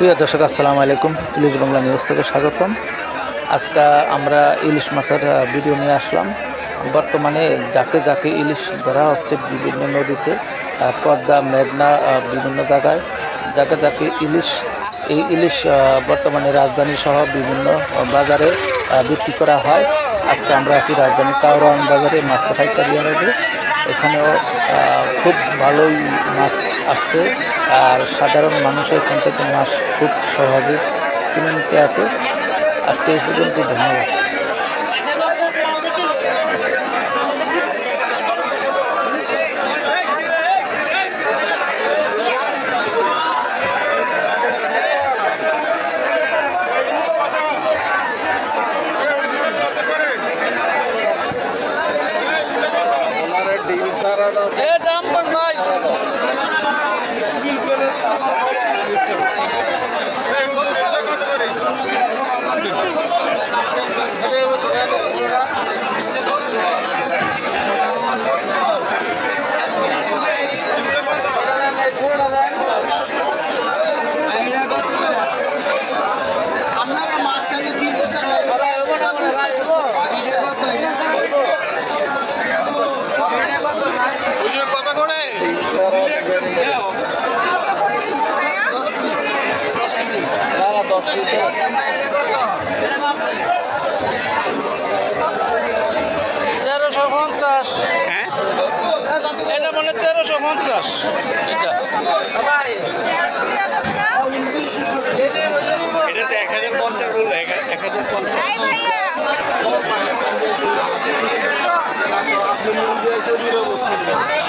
প্রিয় দর্শক আসসালামু আলাইকুম, ইলিশ বাংলা নিউজ থেকে স্বাগতম। আজকে আমরা ইলিশ মাছের ভিডিও নিয়ে আসলাম। বর্তমানে যাকে যাকে ইলিশ ধরা হচ্ছে বিভিন্ন নদীতে, পদ্মা, মেঘনা, বিভিন্ন জায়গায় যাকে যাকে এই ইলিশ বর্তমানে রাজধানী সহ বিভিন্ন বাজারে বিক্রি করা হয়। আজকে আমরা আছি রাজধানী কাউরান বাজারে মাছ পাইকারি আড়তে। এখানেও খুব ভালোই মাছ আসছে, আর সাধারণ মানুষ এখান থেকে মাছ খুব সহজে কিনে নিতে আসে। আজকে এই পর্যন্ত, ধন্যবাদ। দাম কম নাই। কথা করে 1350। হ্যাঁ, এটা মানে 1350। এটা তো 1050 বললো, 1050।